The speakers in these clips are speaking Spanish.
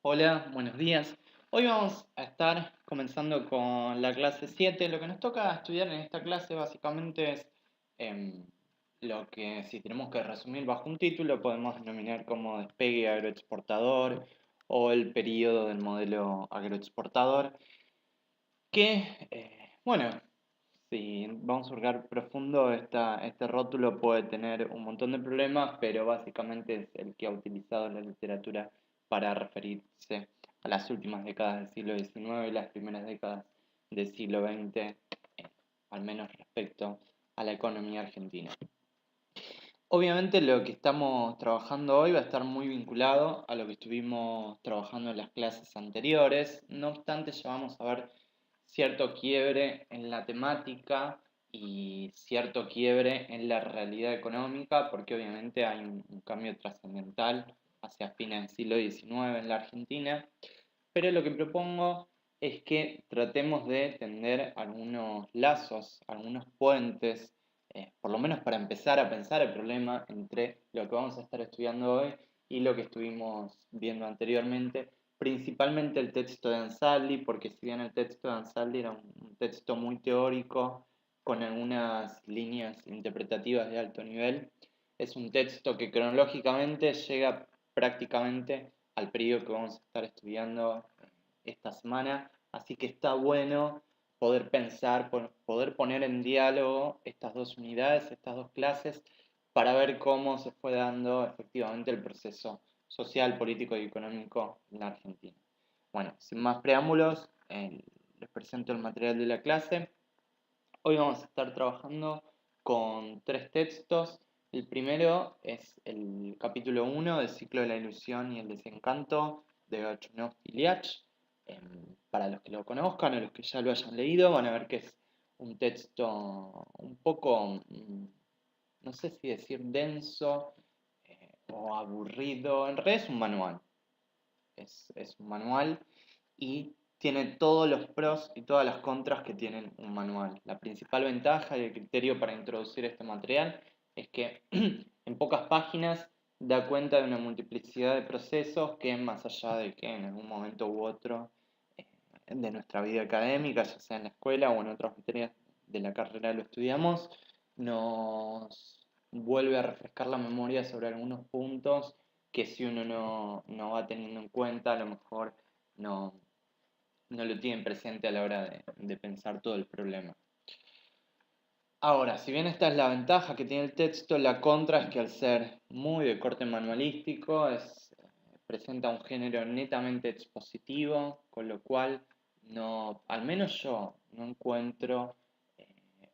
Hola, buenos días. Hoy vamos a estar comenzando con la clase 7. Lo que nos toca estudiar en esta clase básicamente es em, lo que, si tenemos que resumir bajo un título, podemos denominar como despegue agroexportador o el periodo del modelo agroexportador, que, bueno, si vamos a hurgar profundo, este rótulo puede tener un montón de problemas, pero básicamente es el que ha utilizado la literatura para referirse a las últimas décadas del siglo XIX y las primeras décadas del siglo XX, al menos respecto a la economía argentina. Obviamente lo que estamos trabajando hoy va a estar muy vinculado a lo que estuvimos trabajando en las clases anteriores. No obstante, ya vamos a ver cierto quiebre en la temática y cierto quiebre en la realidad económica, porque obviamente hay un cambio trascendental hacia fines del siglo XIX en la Argentina. Pero lo que propongo es que tratemos de tender algunos lazos, algunos puentes, por lo menos para empezar a pensar el problema entre lo que vamos a estar estudiando hoy y lo que estuvimos viendo anteriormente, principalmente el texto de Ansaldi, porque si bien el texto de Ansaldi era un texto muy teórico, con algunas líneas interpretativas de alto nivel, es un texto que cronológicamente llega prácticamente al periodo que vamos a estar estudiando esta semana, así que está bueno poder pensar, poder poner en diálogo estas dos unidades, estas dos clases, para ver cómo se fue dando efectivamente el proceso social, político y económico en la Argentina. Bueno, sin más preámbulos, les presento el material de la clase. Hoy vamos a estar trabajando con tres textos. El primero es el capítulo 1 del ciclo de la ilusión y el desencanto de Gachunov Iliach. Para los que lo conozcan o los que ya lo hayan leído, van a ver que es un texto un poco, no sé si decir denso o aburrido. En realidad es un manual. Es un manual y tiene todos los pros y todas las contras que tienen un manual. La principal ventaja y el criterio para introducir este material es que en pocas páginas da cuenta de una multiplicidad de procesos que, más allá de que en algún momento u otro de nuestra vida académica, ya sea en la escuela o en otras materias de la carrera lo estudiamos, nos vuelve a refrescar la memoria sobre algunos puntos que si uno no va teniendo en cuenta, a lo mejor no, no lo tienen presente a la hora de pensar todo el problema. Ahora, si bien esta es la ventaja que tiene el texto, la contra es que al ser muy de corte manualístico, presenta un género netamente expositivo, con lo cual no, al menos yo no encuentro eh,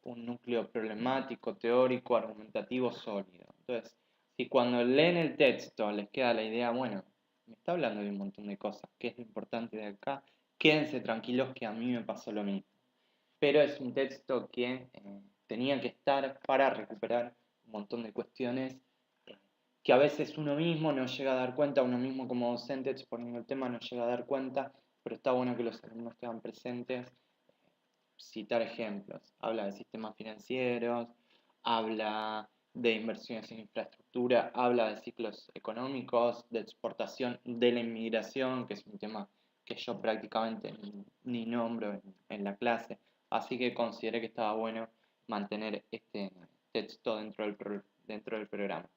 un núcleo problemático, teórico, argumentativo sólido. Entonces, si cuando leen el texto les queda la idea, bueno, me está hablando de un montón de cosas, ¿qué es lo importante de acá? Quédense tranquilos que a mí me pasó lo mismo, pero es un texto que tenía que estar para recuperar un montón de cuestiones eh, que a veces uno mismo no llega a dar cuenta, uno mismo como docente exponiendo el tema no llega a dar cuenta, pero está bueno que los alumnos tengan presentes. Citar ejemplos, habla de sistemas financieros, habla de inversiones en infraestructura, habla de ciclos económicos, de exportación, de la inmigración, que es un tema que yo prácticamente ni nombro en la clase, así que consideré que estaba bueno mantener este texto dentro del programa.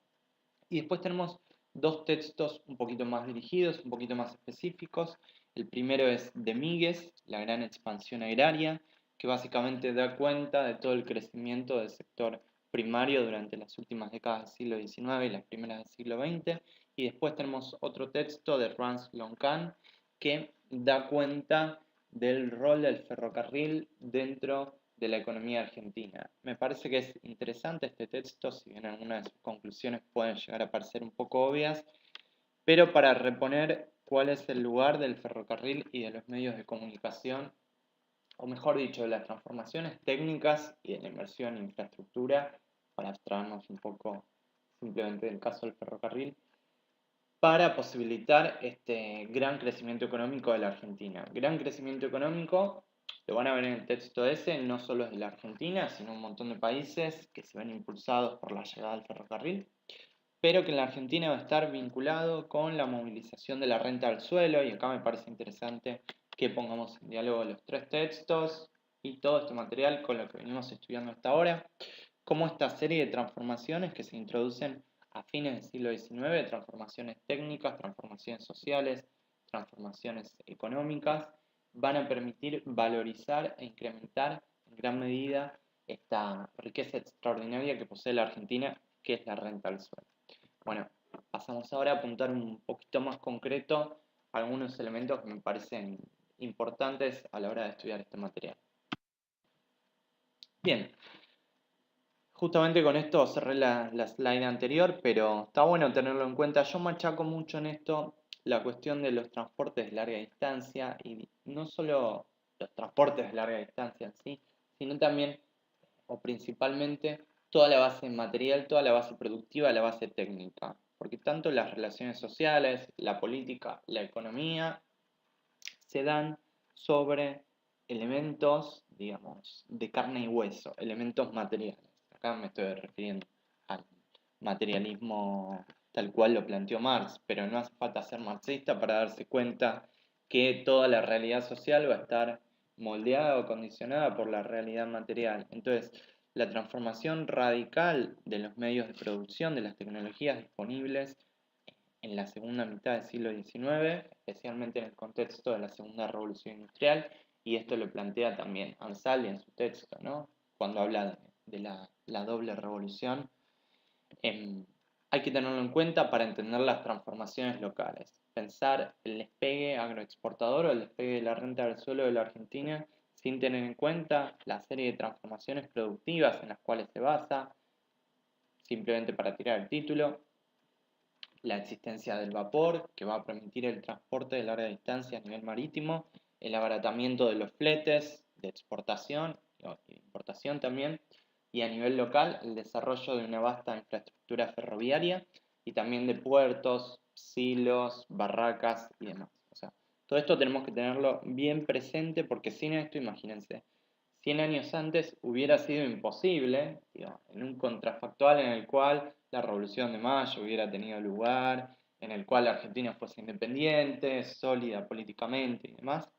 Y después tenemos dos textos un poquito más dirigidos, un poquito más específicos. El primero es de Míguez, La gran expansión agraria, que básicamente da cuenta de todo el crecimiento del sector primario durante las últimas décadas del siglo XIX y las primeras del siglo XX. Y después tenemos otro texto de Rance Loncan que da cuenta del rol del ferrocarril dentro de la economía argentina. Me parece que es interesante este texto, si bien algunas de sus conclusiones pueden llegar a parecer un poco obvias, pero para reponer cuál es el lugar del ferrocarril y de los medios de comunicación, o mejor dicho, de las transformaciones técnicas y de la inversión en infraestructura, para abstraernos un poco simplemente del caso del ferrocarril, para posibilitar este gran crecimiento económico de la Argentina. Gran crecimiento económico, lo van a ver en el texto ese, no solo es de la Argentina, sino un montón de países que se ven impulsados por la llegada del ferrocarril. pero que en la Argentina va a estar vinculado con la movilización de la renta al suelo, y acá me parece interesante que pongamos en diálogo los tres textos y todo este material con lo que venimos estudiando hasta ahora, como esta serie de transformaciones que se introducen a fines del siglo XIX, transformaciones técnicas, transformaciones sociales, transformaciones económicas, van a permitir valorizar e incrementar en gran medida esta riqueza extraordinaria que posee la Argentina, que es la renta al suelo. Bueno, pasamos ahora a apuntar un poquito más concreto algunos elementos que me parecen importantes a la hora de estudiar este material. Bien, justamente con esto cerré la slide anterior, pero está bueno tenerlo en cuenta. Yo machaco mucho en esto la cuestión de los transportes de larga distancia, y no solo los transportes de larga distancia en sí, sino también o principalmente toda la base material, toda la base productiva, la base técnica. Porque tanto las relaciones sociales, la política, la economía, se dan sobre elementos, digamos, de carne y hueso, elementos materiales. Acá me estoy refiriendo al materialismo tal cual lo planteó Marx, pero no hace falta ser marxista para darse cuenta que toda la realidad social va a estar moldeada o condicionada por la realidad material. Entonces, la transformación radical de los medios de producción, de las tecnologías disponibles en la segunda mitad del siglo XIX, especialmente en el contexto de la segunda revolución industrial, y esto lo plantea también Ansaldi en su texto, ¿no? Cuando habla de la doble revolución. Hay que tenerlo en cuenta para entender las transformaciones locales. Pensar el despegue agroexportador o el despegue de la renta del suelo de la Argentina sin tener en cuenta la serie de transformaciones productivas en las cuales se basa, simplemente para tirar el título, la existencia del vapor, que va a permitir el transporte de larga distancia a nivel marítimo, el abaratamiento de los fletes de exportación e importación también, y a nivel local el desarrollo de una vasta infraestructura ferroviaria y también de puertos, silos, barracas y demás. O sea, todo esto tenemos que tenerlo bien presente porque sin esto, imagínense, 100 años antes hubiera sido imposible, digo, en un contrafactual en el cual la Revolución de Mayo hubiera tenido lugar, en el cual la Argentina fuese independiente, sólida políticamente y demás,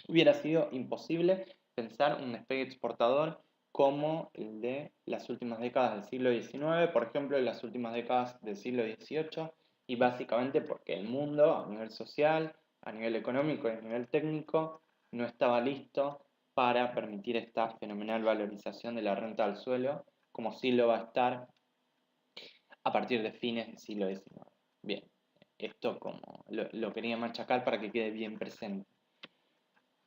hubiera sido imposible pensar un despegue exportador como el de las últimas décadas del siglo XIX, por ejemplo, en las últimas décadas del siglo XVIII, y básicamente porque el mundo, a nivel social, a nivel económico y a nivel técnico, no estaba listo para permitir esta fenomenal valorización de la renta al suelo, como sí lo va a estar a partir de fines del siglo XIX. Bien, esto como lo quería machacar para que quede bien presente.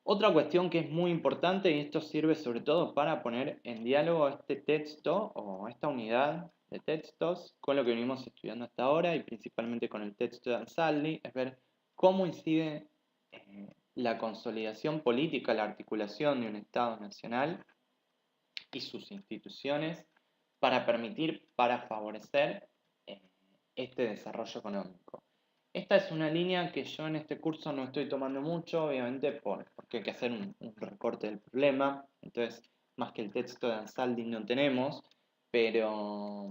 Otra cuestión que es muy importante, y esto sirve sobre todo para poner en diálogo este texto o esta unidad de textos con lo que venimos estudiando hasta ahora y principalmente con el texto de Ansaldi, es ver cómo incide la consolidación política, la articulación de un Estado nacional y sus instituciones para permitir, para favorecer eh, este desarrollo económico. Esta es una línea que yo en este curso no estoy tomando mucho, obviamente porque hay que hacer un recorte del problema, entonces más que el texto de Ansaldi no tenemos, pero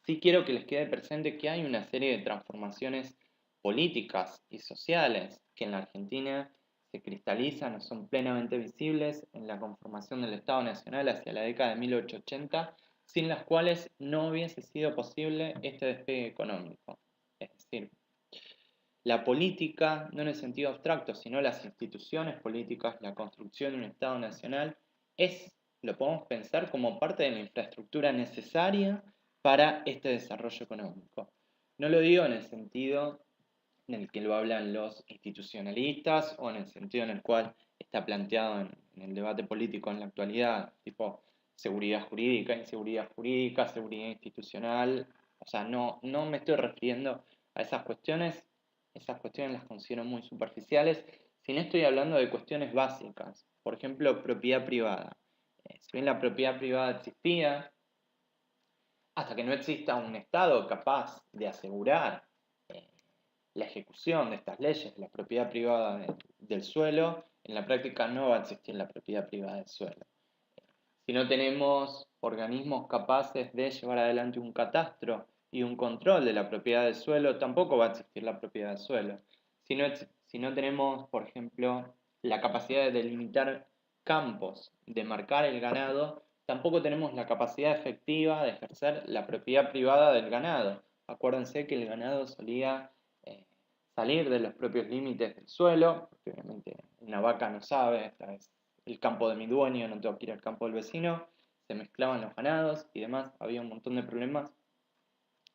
sí quiero que les quede presente que hay una serie de transformaciones políticas y sociales que en la Argentina se cristalizan o son plenamente visibles en la conformación del Estado Nacional hacia la década de 1880, sin las cuales no hubiese sido posible este despegue económico. Es decir, la política, no en el sentido abstracto, sino las instituciones políticas, la construcción de un Estado nacional, lo podemos pensar como parte de la infraestructura necesaria para este desarrollo económico. No lo digo en el sentido en el que lo hablan los institucionalistas o en el sentido en el cual está planteado en el debate político en la actualidad, tipo seguridad jurídica, inseguridad jurídica, seguridad institucional. O sea, no me estoy refiriendo a esas cuestiones las considero muy superficiales, sino estoy hablando de cuestiones básicas. Por ejemplo, propiedad privada. Si bien la propiedad privada existía, hasta que no exista un Estado capaz de asegurar eh, la ejecución de estas leyes, la propiedad privada del suelo, en la práctica no va a existir la propiedad privada del suelo. Si no tenemos organismos capaces de llevar adelante un catastro y un control de la propiedad del suelo, tampoco va a existir la propiedad del suelo. Si no tenemos, por ejemplo, la capacidad de delimitar campos, de marcar el ganado, tampoco tenemos la capacidad efectiva de ejercer la propiedad privada del ganado. Acuérdense que el ganado solía eh, salir de los propios límites del suelo, porque obviamente una vaca no sabe, esta es el campo de mi dueño, no tengo que ir al campo del vecino, se mezclaban los ganados y demás, había un montón de problemas.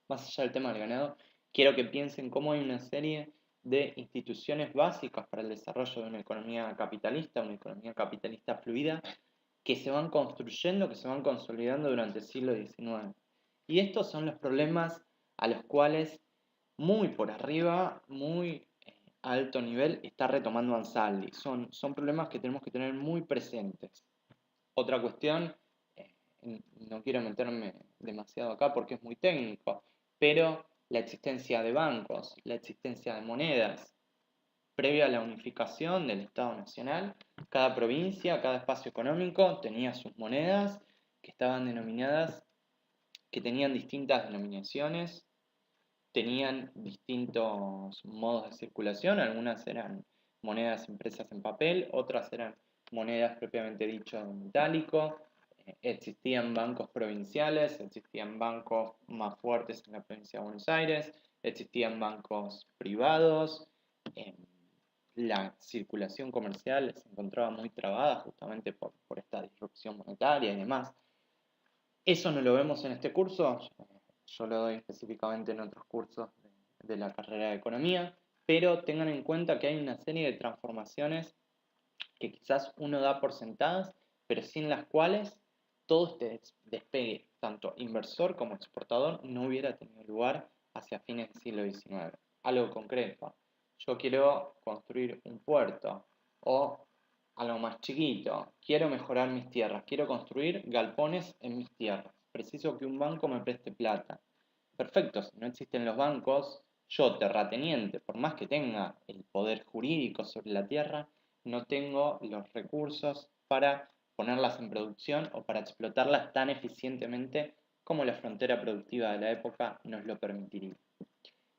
Más allá del tema del ganado, quiero que piensen cómo hay una serie de instituciones básicas para el desarrollo de una economía capitalista fluida, que se van construyendo, que se van consolidando durante el siglo XIX. Y estos son los problemas a los cuales muy por arriba, muy alto nivel, está retomando Ansaldi. Son problemas que tenemos que tener muy presentes. Otra cuestión, eh, no quiero meterme demasiado acá porque es muy técnico, pero la existencia de bancos, la existencia de monedas, previa a la unificación del Estado Nacional, cada provincia, cada espacio económico tenía sus monedas que estaban denominadas, que tenían distintas denominaciones, tenían distintos modos de circulación, algunas eran monedas impresas en papel, otras eran monedas propiamente dicho en metálico, existían bancos provinciales, existían bancos más fuertes en la provincia de Buenos Aires, existían bancos privados, la circulación comercial se encontraba muy trabada justamente por esta disrupción monetaria y demás. Eso no lo vemos en este curso, yo lo doy específicamente en otros cursos de la carrera de economía, pero tengan en cuenta que hay una serie de transformaciones que quizás uno da por sentadas, pero sin las cuales todo este despegue, tanto inversor como exportador, no hubiera tenido lugar hacia fines del siglo XIX. Algo concreto, yo quiero construir un puerto o algo más chiquito, quiero mejorar mis tierras, quiero construir galpones en mis tierras, preciso que un banco me preste plata. Perfecto, si no existen los bancos, yo, terrateniente, por más que tenga el poder jurídico sobre la tierra, no tengo los recursos para ponerlas en producción o para explotarlas tan eficientemente como la frontera productiva de la época nos lo permitiría.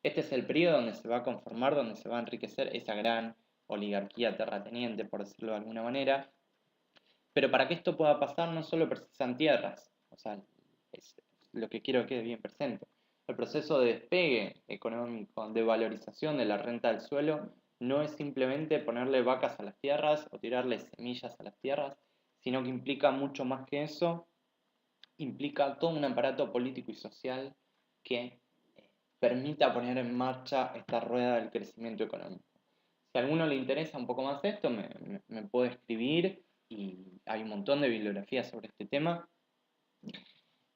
Este es el periodo donde se va a conformar, donde se va a enriquecer esa gran oligarquía terrateniente, por decirlo de alguna manera. Pero para que esto pueda pasar no solo precisan tierras, o sea, es lo que quiero que quede bien presente. El proceso de despegue económico, de valorización de la renta del suelo, no es simplemente ponerle vacas a las tierras o tirarle semillas a las tierras, sino que implica mucho más que eso, implica todo un aparato político y social que permita poner en marcha esta rueda del crecimiento económico. Si a alguno le interesa un poco más esto, me puede escribir y hay un montón de bibliografía sobre este tema.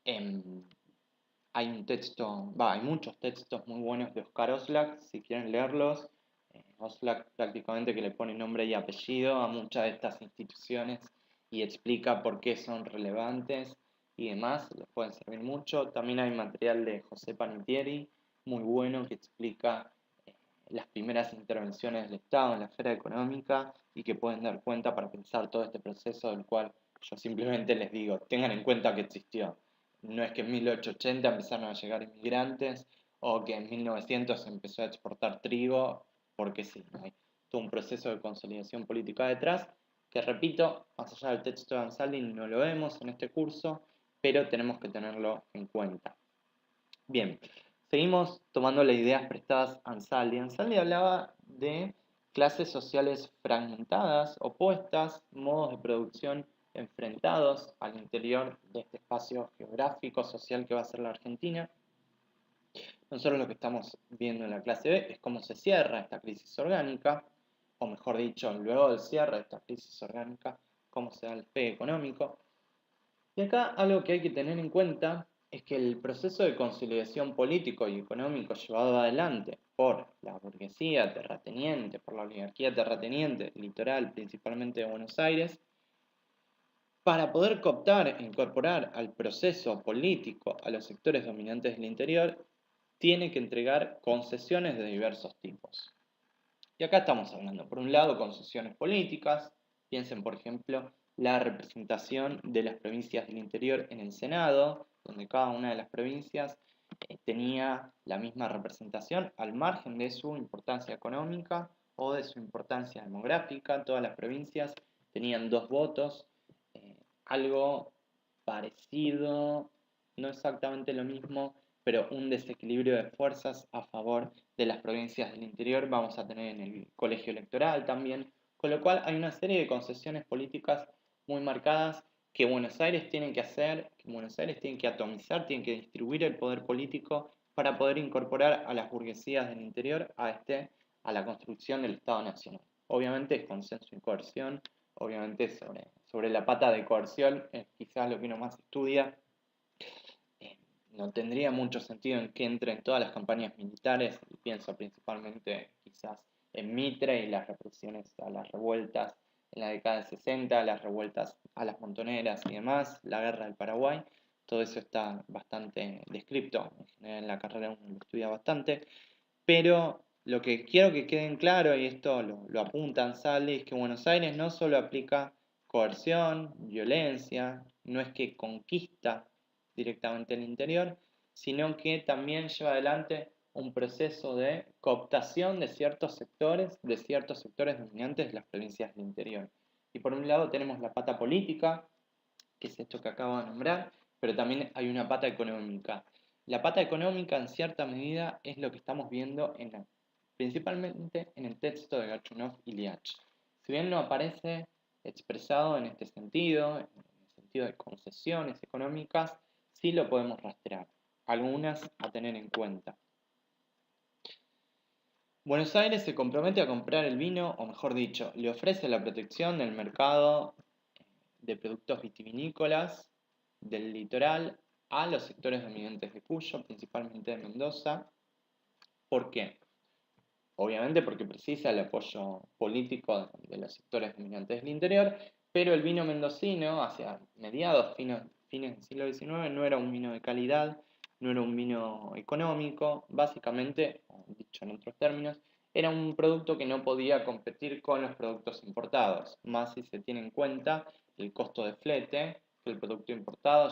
Eh, hay un texto, hay muchos textos muy buenos de Oscar Oslak, si quieren leerlos. Oslak prácticamente que le pone nombre y apellido a muchas de estas instituciones y explica por qué son relevantes y demás, les pueden servir mucho. También hay material de José Panettiere, muy bueno, que explica las primeras intervenciones del Estado en la esfera económica y que pueden dar cuenta para pensar todo este proceso del cual yo simplemente les digo, tengan en cuenta que existió. No es que en 1880 empezaron a llegar inmigrantes o que en 1900 se empezó a exportar trigo, porque sí, hay todo un proceso de consolidación política detrás, que repito, más allá del texto de Ansaldi no lo vemos en este curso, pero tenemos que tenerlo en cuenta. Bien, seguimos tomando las ideas prestadas a Ansaldi. Ansaldi hablaba de clases sociales fragmentadas, opuestas, modos de producción enfrentados al interior de este espacio geográfico, social que va a ser la Argentina. Nosotros lo que estamos viendo en la clase B es cómo se cierra esta crisis orgánica, o mejor dicho, luego del cierre de esta crisis orgánica, cómo se da el despegue económico. Y acá algo que hay que tener en cuenta es que el proceso de consolidación político y económico llevado adelante por la burguesía terrateniente, por la oligarquía terrateniente, litoral principalmente de Buenos Aires, para poder cooptar e incorporar al proceso político a los sectores dominantes del interior, tiene que entregar concesiones de diversos tipos. Y acá estamos hablando, por un lado, concesiones políticas, piensen por ejemplo la representación de las provincias del interior en el Senado, donde cada una de las provincias tenía la misma representación al margen de su importancia económica o de su importancia demográfica. Todas las provincias tenían 2 votos, algo parecido, no exactamente lo mismo, pero un desequilibrio de fuerzas a favor de las provincias del interior vamos a tener en el colegio electoral también, con lo cual hay una serie de concesiones políticas muy marcadas que Buenos Aires tiene que hacer, que Buenos Aires tiene que atomizar, tiene que distribuir el poder político para poder incorporar a las burguesías del interior a la construcción del Estado Nacional. Obviamente es consenso y coerción, obviamente sobre la pata de coerción es quizás lo que uno más estudia. No tendría mucho sentido en que entren todas las campañas militares, y pienso principalmente quizás en Mitre y las represiones a las revueltas en la década de 60, las revueltas a las montoneras y demás, la guerra del Paraguay, todo eso está bastante descripto, en general en la carrera uno lo estudia bastante, pero lo que quiero que quede en claro, y esto lo apuntan Sally, es que Buenos Aires no solo aplica coerción, violencia, no es que conquista directamente el interior, sino que también lleva adelante un proceso de cooptación de ciertos sectores dominantes de las provincias del interior. Y por un lado tenemos la pata política, que es esto que acabo de nombrar, pero también hay una pata económica. La pata económica, en cierta medida, es lo que estamos viendo principalmente en el texto de Gachunov y Liach. Si bien no aparece expresado en este sentido, en el sentido de concesiones económicas, sí lo podemos rastrear. Algunas a tener en cuenta. Buenos Aires se compromete a comprar el vino, o mejor dicho, le ofrece la protección del mercado de productos vitivinícolas del litoral a los sectores dominantes de Cuyo, principalmente de Mendoza. ¿Por qué? Obviamente porque precisa el apoyo político de los sectores dominantes del interior, pero el vino mendocino, hacia mediados, fines del siglo XIX, no era un vino de calidad, no era un vino económico, básicamente, dicho en otros términos, era un producto que no podía competir con los productos importados, más si se tiene en cuenta el costo de flete, que el producto importado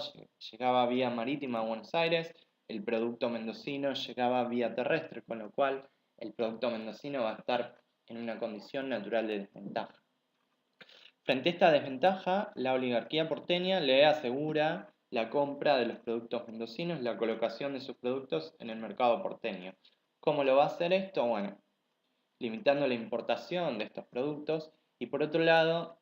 llegaba vía marítima a Buenos Aires, el producto mendocino llegaba vía terrestre, con lo cual el producto mendocino va a estar en una condición natural de desventaja. Frente a esta desventaja, la oligarquía porteña le asegura la compra de los productos mendocinos, la colocación de sus productos en el mercado porteño. ¿Cómo lo va a hacer esto? Bueno, limitando la importación de estos productos y por otro lado,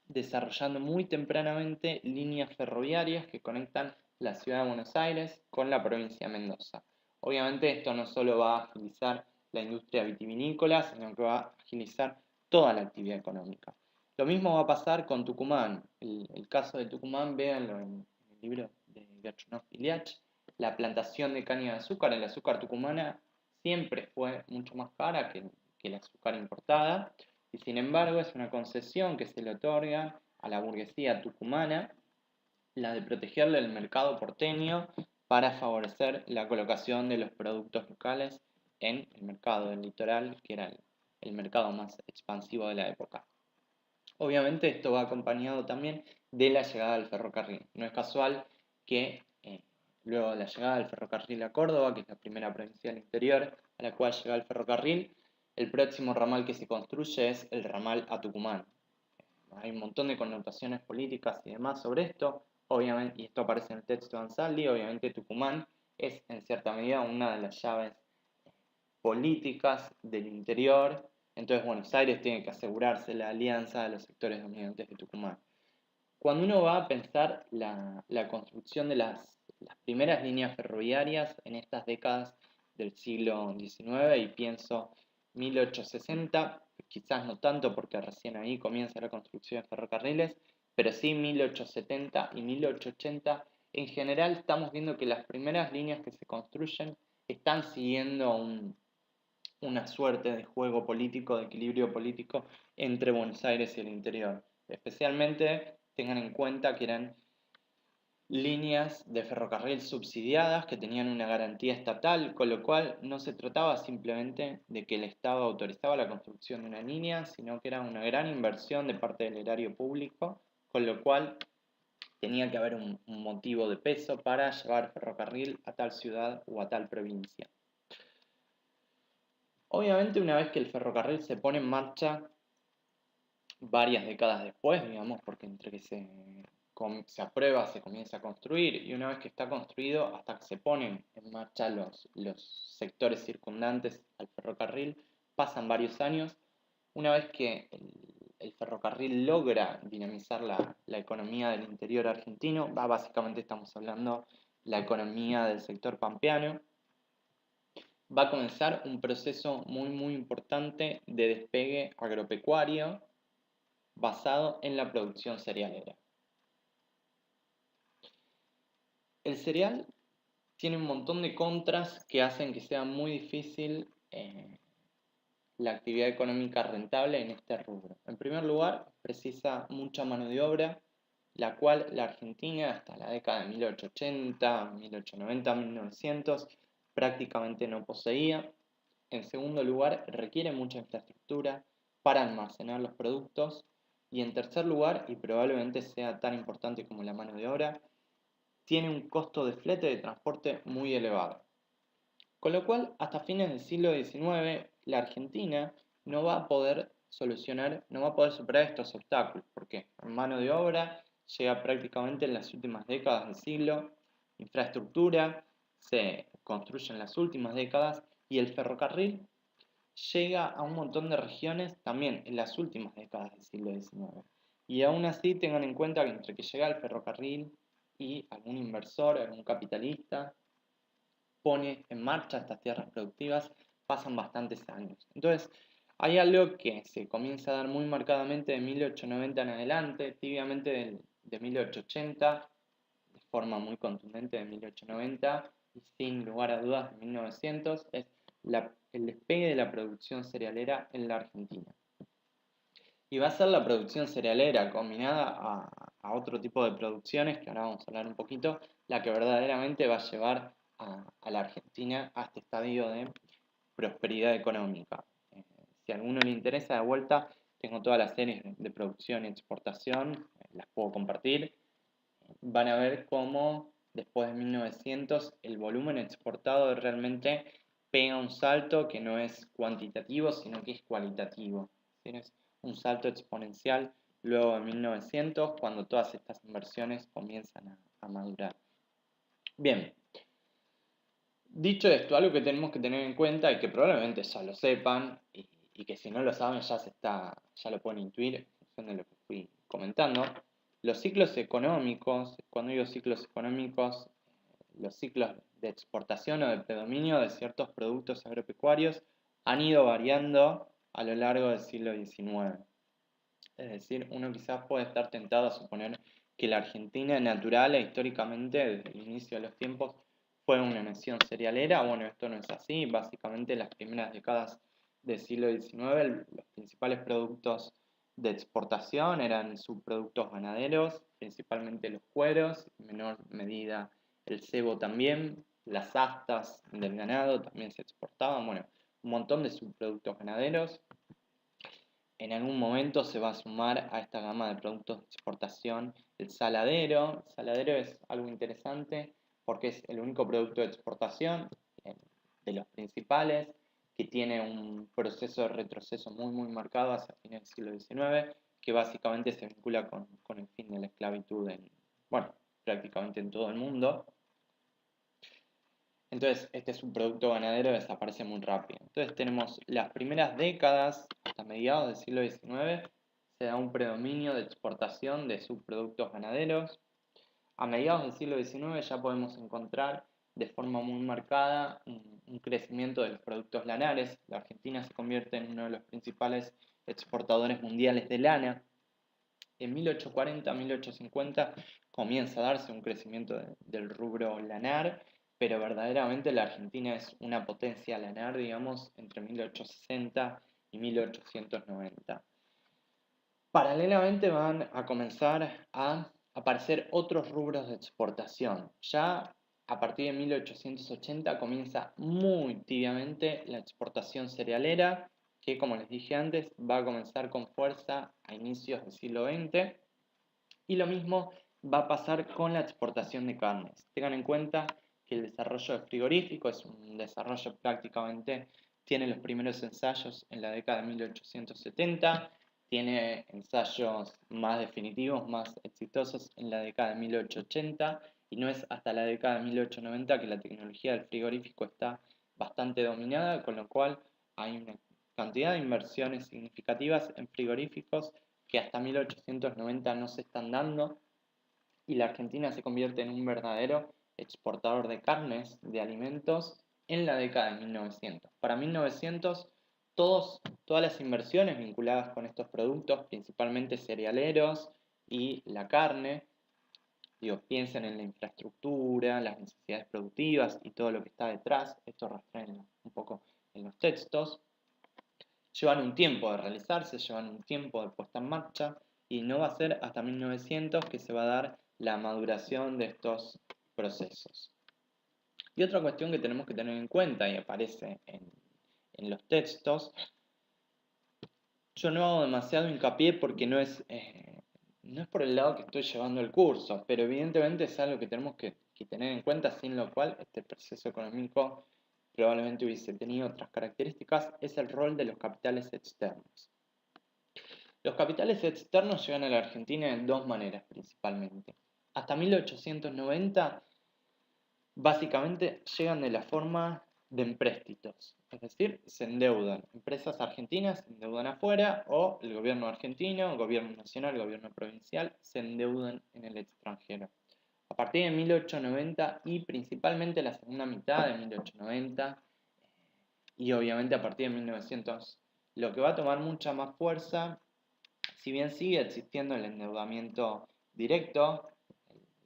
desarrollando muy tempranamente líneas ferroviarias que conectan la ciudad de Buenos Aires con la provincia de Mendoza. Obviamente esto no solo va a agilizar la industria vitivinícola, sino que va a agilizar toda la actividad económica. Lo mismo va a pasar con Tucumán. El caso de Tucumán, véanlo en el libro de Gachunov y Liach, la plantación de caña de azúcar, el azúcar tucumana siempre fue mucho más cara que el azúcar importada, y sin embargo es una concesión que se le otorga a la burguesía tucumana, la de protegerle el mercado porteño para favorecer la colocación de los productos locales en el mercado del litoral, que era el mercado más expansivo de la época. Obviamente esto va acompañado también de la llegada del ferrocarril. No es casual que luego de la llegada del ferrocarril a Córdoba, que es la primera provincia del interior a la cual llega el ferrocarril, el próximo ramal que se construye es el ramal a Tucumán. Hay un montón de connotaciones políticas y demás sobre esto, obviamente, y esto aparece en el texto de Ansaldi, obviamente Tucumán es en cierta medida una de las llaves políticas del interior. Entonces Buenos Aires tiene que asegurarse la alianza de los sectores dominantes de Tucumán. Cuando uno va a pensar la construcción de las primeras líneas ferroviarias en estas décadas del siglo XIX, y pienso 1860, quizás no tanto porque recién ahí comienza la construcción de ferrocarriles, pero sí 1870 y 1880, en general estamos viendo que las primeras líneas que se construyen están siguiendo una suerte de juego político, de equilibrio político entre Buenos Aires y el interior. Especialmente tengan en cuenta que eran líneas de ferrocarril subsidiadas que tenían una garantía estatal, con lo cual no se trataba simplemente de que el Estado autorizaba la construcción de una línea, sino que era una gran inversión de parte del erario público, con lo cual tenía que haber un motivo de peso para llevar ferrocarril a tal ciudad o a tal provincia. Obviamente, una vez que el ferrocarril se pone en marcha, varias décadas después, digamos, porque entre que se aprueba, se comienza a construir, y una vez que está construido, hasta que se ponen en marcha los sectores circundantes al ferrocarril, pasan varios años. Una vez que el ferrocarril logra dinamizar la economía del interior argentino, básicamente estamos hablando la economía del sector pampeano, va a comenzar un proceso muy importante de despegue agropecuario basado en la producción cerealera. El cereal tiene un montón de contras que hacen que sea muy difícil la actividad económica rentable en este rubro. En primer lugar, precisa mucha mano de obra, la cual la Argentina hasta la década de 1880, 1890, 1900 prácticamente no poseía. En segundo lugar, requiere mucha infraestructura para almacenar los productos. Y en tercer lugar, y probablemente sea tan importante como la mano de obra, tiene un costo de flete de transporte muy elevado. Con lo cual, hasta fines del siglo XIX, la Argentina no va a poder no va a poder superar estos obstáculos, porque mano de obra llega prácticamente en las últimas décadas del siglo, infraestructura se construye en las últimas décadas y el ferrocarril llega a un montón de regiones también en las últimas décadas del siglo XIX. Y aún así tengan en cuenta que entre que llega el ferrocarril y algún inversor, algún capitalista, pone en marcha estas tierras productivas, pasan bastantes años. Entonces, hay algo que se comienza a dar muy marcadamente de 1890 en adelante, tibiamente de 1880, de forma muy contundente de 1890 y sin lugar a dudas de 1900, es el despegue de la producción cerealera en la Argentina. Y va a ser la producción cerealera combinada a otro tipo de producciones, que ahora vamos a hablar un poquito, la que verdaderamente va a llevar a la Argentina a este estadio de prosperidad económica. Si a alguno le interesa, de vuelta, tengo todas las series de producción y exportación, las puedo compartir. Van a ver cómo después de 1900 el volumen exportado realmente pega un salto que no es cuantitativo, sino que es cualitativo. Tienes un salto exponencial luego de 1900, cuando todas estas inversiones comienzan a madurar. Bien, dicho esto, algo que tenemos que tener en cuenta y que probablemente ya lo sepan, y que si no lo saben ya lo pueden intuir en función de lo que fui comentando, los ciclos económicos, cuando digo ciclos económicos, los ciclos de exportación o de predominio de ciertos productos agropecuarios han ido variando a lo largo del siglo XIX. Es decir, uno quizás puede estar tentado a suponer que la Argentina natural e históricamente, desde el inicio de los tiempos, fue una nación cerealera. Bueno, esto no es así. Básicamente, en las primeras décadas del siglo XIX, los principales productos de exportación eran subproductos ganaderos, principalmente los cueros, en menor medida el cebo también, las astas del ganado también se exportaban. Bueno, un montón de subproductos ganaderos. En algún momento se va a sumar a esta gama de productos de exportación el saladero. El saladero es algo interesante porque es el único producto de exportación de los principales que tiene un proceso de retroceso muy marcado hacia fines del siglo XIX, que básicamente se vincula con el fin de la esclavitud prácticamente en todo el mundo. Entonces, este subproducto ganadero desaparece muy rápido. Entonces, tenemos las primeras décadas, hasta mediados del siglo XIX, se da un predominio de exportación de subproductos ganaderos. A mediados del siglo XIX ya podemos encontrar de forma muy marcada un crecimiento de los productos lanares. La Argentina se convierte en uno de los principales exportadores mundiales de lana. En 1840, 1850 comienza a darse un crecimiento del rubro lanar, pero verdaderamente la Argentina es una potencia lanar, digamos, entre 1860 y 1890. Paralelamente van a comenzar a aparecer otros rubros de exportación. Ya a partir de 1880 comienza muy tibiamente la exportación cerealera, que como les dije antes, va a comenzar con fuerza a inicios del siglo XX. Y lo mismo va a pasar con la exportación de carnes. Tengan en cuenta que el desarrollo de frigorífico es un desarrollo prácticamente, tiene los primeros ensayos en la década de 1870, tiene ensayos más definitivos, más exitosos en la década de 1880 y no es hasta la década de 1890 que la tecnología del frigorífico está bastante dominada, con lo cual hay una cantidad de inversiones significativas en frigoríficos que hasta 1890 no se están dando y la Argentina se convierte en un verdadero exportador de carnes, de alimentos, en la década de 1900. Para 1900, todas las inversiones vinculadas con estos productos, principalmente cerealeros y la carne, digo, piensen en la infraestructura, las necesidades productivas y todo lo que está detrás, esto rastreen un poco en los textos, llevan un tiempo de realizarse, llevan un tiempo de puesta en marcha y no va a ser hasta 1900 que se va a dar la maduración de estos procesos. Y otra cuestión que tenemos que tener en cuenta y aparece en los textos, yo no hago demasiado hincapié porque no es por el lado que estoy llevando el curso, pero evidentemente es algo que tenemos que tener en cuenta, sin lo cual este proceso económico probablemente hubiese tenido otras características, es el rol de los capitales externos. Los capitales externos llegan a la Argentina de dos maneras principalmente. Hasta 1890 básicamente llegan de la forma de empréstitos, es decir, se endeudan. Empresas argentinas se endeudan afuera o el gobierno argentino, el gobierno nacional, el gobierno provincial se endeudan en el extranjero. A partir de 1890 y principalmente la segunda mitad de 1890 y obviamente a partir de 1900, lo que va a tomar mucha más fuerza, si bien sigue existiendo el endeudamiento directo,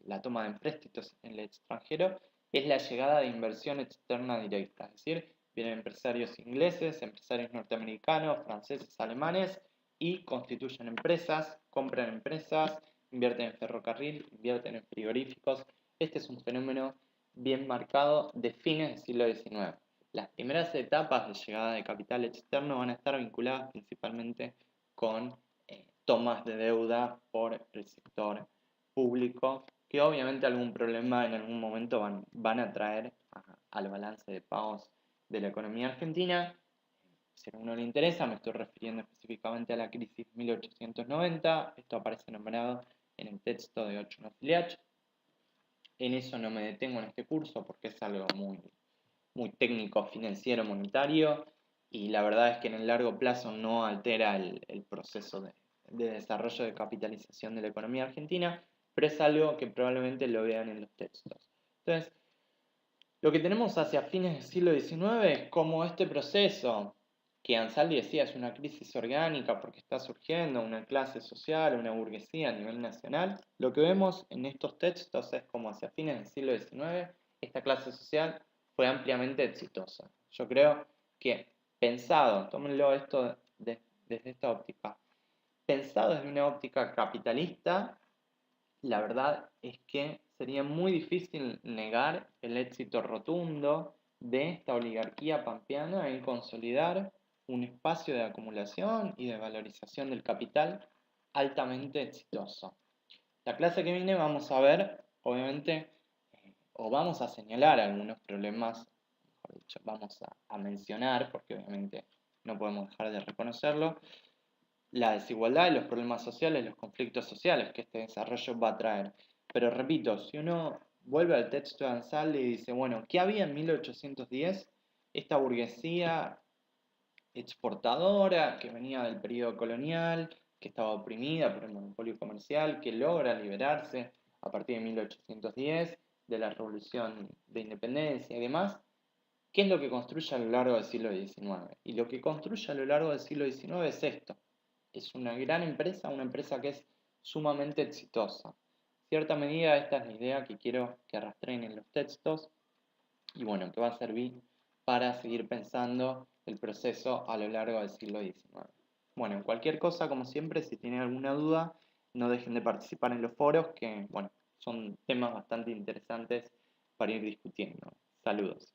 la toma de empréstitos en el extranjero, es la llegada de inversión externa directa, es decir, vienen empresarios ingleses, empresarios norteamericanos, franceses, alemanes y constituyen empresas, compran empresas, invierten en ferrocarril, invierten en frigoríficos. Este es un fenómeno bien marcado de fines del siglo XIX. Las primeras etapas de llegada de capital externo van a estar vinculadas principalmente con tomas de deuda por el sector público, que obviamente algún problema en algún momento van a traer al balance de pagos de la economía argentina. Si a uno le interesa, me estoy refiriendo específicamente a la crisis 1890, esto aparece nombrado en el texto de Ocho Filiach. En eso no me detengo en este curso porque es algo muy técnico, financiero, monetario, y la verdad es que en el largo plazo no altera el proceso de desarrollo de capitalización de la economía argentina, pero es algo que probablemente lo vean en los textos. Entonces, lo que tenemos hacia fines del siglo XIX es como este proceso, que Ansaldi decía es una crisis orgánica porque está surgiendo una clase social, una burguesía a nivel nacional, lo que vemos en estos textos es como hacia fines del siglo XIX esta clase social fue ampliamente exitosa. Yo creo que pensado, tómenlo esto desde esta óptica, pensado desde una óptica capitalista, la verdad es que sería muy difícil negar el éxito rotundo de esta oligarquía pampeana en consolidar un espacio de acumulación y de valorización del capital altamente exitoso. La clase que viene vamos a ver, obviamente, o vamos a señalar algunos problemas, mejor dicho, vamos a mencionar, porque obviamente no podemos dejar de reconocerlo, la desigualdad y los problemas sociales, los conflictos sociales que este desarrollo va a traer. Pero repito, si uno vuelve al texto de Ansaldi y dice, bueno, ¿qué había en 1810? Esta burguesía exportadora que venía del periodo colonial, que estaba oprimida por el monopolio comercial, que logra liberarse a partir de 1810 de la revolución de independencia y demás. ¿Qué es lo que construye a lo largo del siglo XIX? Y lo que construye a lo largo del siglo XIX es esto. Es una gran empresa, una empresa que es sumamente exitosa. En cierta medida esta es la idea que quiero que rastreen en los textos y bueno, que va a servir para seguir pensando el proceso a lo largo del siglo XIX. Bueno, en cualquier cosa, como siempre, si tienen alguna duda, no dejen de participar en los foros, que bueno, son temas bastante interesantes para ir discutiendo. Saludos.